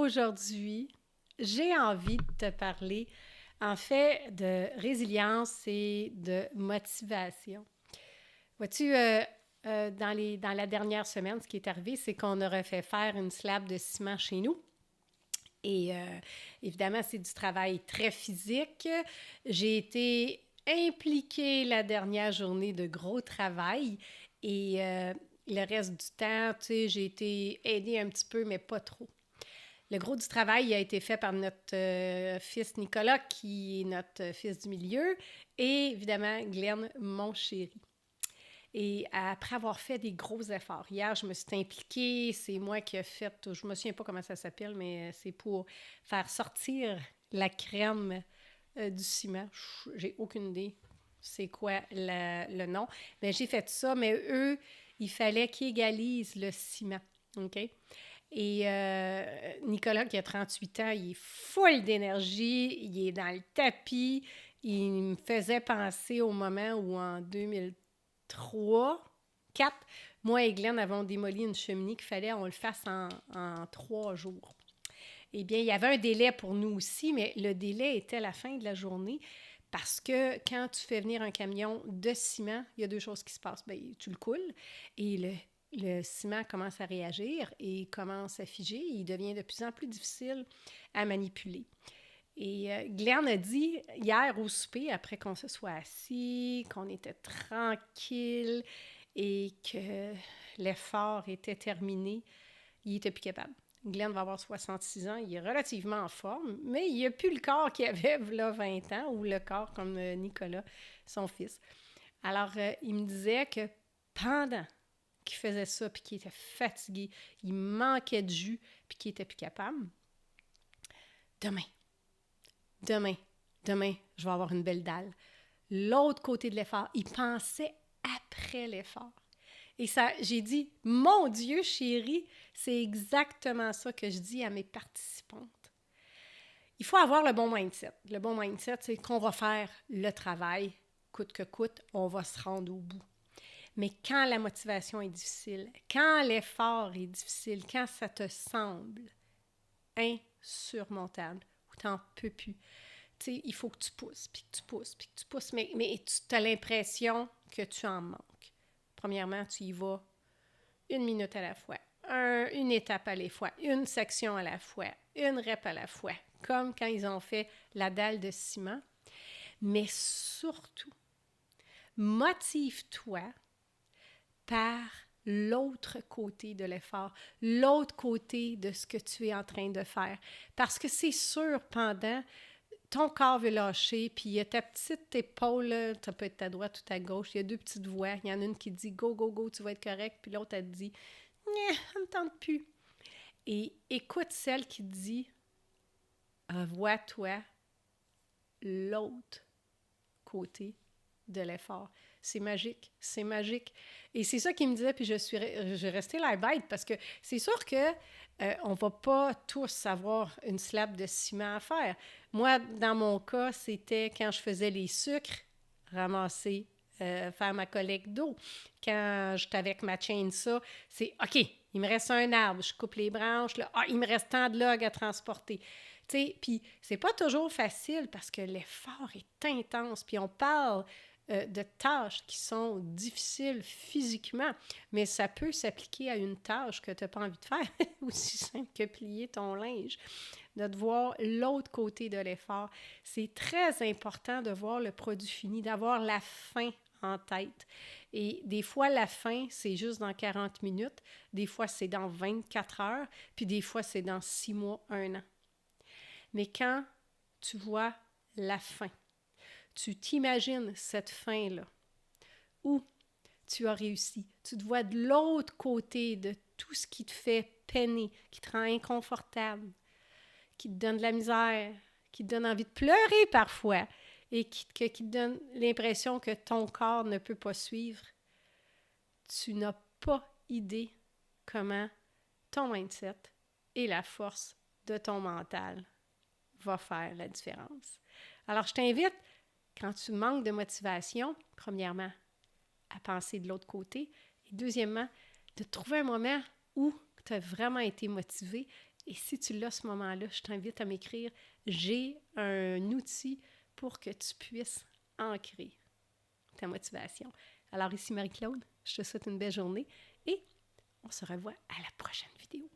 aujourd'hui, j'ai envie de te parler, en fait, de résilience et de motivation. Vois-tu, dans la dernière semaine, ce qui est arrivé, c'est qu'on aurait fait faire une slab de ciment chez nous. Et évidemment, c'est du travail très physique. J'ai été impliquée la dernière journée de gros travail et le reste du temps, tu sais, j'ai été aidée un petit peu, mais pas trop. Le gros du travail a été fait par notre fils Nicolas, qui est notre fils du milieu, et évidemment Glenn, mon chéri. Et après avoir fait des gros efforts, hier, je me suis impliquée, c'est moi qui ai fait, je me souviens pas comment ça s'appelle, mais c'est pour faire sortir la crème du ciment. J'ai aucune idée c'est quoi le nom. Mais j'ai fait ça, mais eux, il fallait qu'ils égalisent le ciment. OK? Et Nicolas, qui a 38 ans, il est full d'énergie, il est dans le tapis. Il me faisait penser au moment où en 2003, 4, moi et Glenn avons démoli une cheminée qu'il fallait qu'on le fasse en 3 jours. Eh bien, il y avait un délai pour nous aussi, mais le délai était la fin de la journée parce que quand tu fais venir un camion de ciment, il y a 2 choses qui se passent. Bien, tu le coules et le ciment commence à réagir et commence à figer. Il devient de plus en plus difficile à manipuler. Et Glenn a dit hier au souper, après qu'on se soit assis, qu'on était tranquille et que l'effort était terminé, il n'était plus capable. Glenn va avoir 66 ans, il est relativement en forme, mais il n'a plus le corps qu'il avait là 20 ans, ou le corps comme Nicolas, son fils. Alors, il me disait que pendant qu'il faisait ça, puis qu'il était fatigué, il manquait de jus, puis qu'il n'était plus capable, demain, demain, demain, je vais avoir une belle dalle. L'autre côté de l'effort, il pensait après l'effort. Et ça, j'ai dit, mon Dieu, chérie, c'est exactement ça que je dis à mes participantes. Il faut avoir le bon mindset. Le bon mindset, c'est qu'on va faire le travail, coûte que coûte, on va se rendre au bout. Mais quand la motivation est difficile, quand l'effort est difficile, quand ça te semble insurmontable ou t'en peux plus, tu sais, il faut que tu pousses, puis que tu pousses, puis que tu pousses, mais tu as l'impression que tu en manques. Premièrement, tu y vas 1 minute à la fois, une étape à la fois, une section à la fois, une rep à la fois, comme quand ils ont fait la dalle de ciment. Mais surtout, motive-toi par l'autre côté de l'effort, l'autre côté de ce que tu es en train de faire. Parce que c'est sûr, pendant, ton corps veut lâcher, puis il y a ta petite épaule, là, ça peut être ta droite ou ta gauche, il y a 2 petites voix. Il y en a une qui dit « Go, go, go, tu vas être correct », puis l'autre, elle te dit « Ça ne me tente plus ». Et écoute celle qui dit « Vois-toi l'autre côté de l'effort ». C'est magique, c'est magique. Et c'est ça qu'il me disait, puis je restais la bête, parce que c'est sûr que on va pas tous avoir une slab de ciment à faire. Moi, dans mon cas, c'était quand je faisais les sucres, ramasser, faire ma collecte d'eau. Quand j'étais avec ma chainsaw, c'est OK, il me reste un arbre, je coupe les branches, là, il me reste tant de logs à transporter. Tu sais, puis c'est pas toujours facile parce que l'effort est intense, puis on parle de tâches qui sont difficiles physiquement, mais ça peut s'appliquer à une tâche que tu n'as pas envie de faire, aussi simple que plier ton linge. De voir l'autre côté de l'effort. C'est très important de voir le produit fini, d'avoir la fin en tête. Et des fois, la fin, c'est juste dans 40 minutes, des fois, c'est dans 24 heures, puis des fois, c'est dans 6 mois, 1 an. Mais quand tu vois la fin, tu t'imagines cette fin-là, où tu as réussi. Tu te vois de l'autre côté de tout ce qui te fait peiner, qui te rend inconfortable, qui te donne de la misère, qui te donne envie de pleurer parfois et qui te donne l'impression que ton corps ne peut pas suivre. Tu n'as pas idée comment ton mindset et la force de ton mental va faire la différence. Alors, je t'invite, quand tu manques de motivation, premièrement, à penser de l'autre côté, et deuxièmement, de trouver un moment où tu as vraiment été motivé Et si tu l'as à ce moment-là, je t'invite à m'écrire. J'ai un outil pour que tu puisses ancrer ta motivation. Alors ici Marie-Claude, je te souhaite une belle journée et on se revoit à la prochaine vidéo.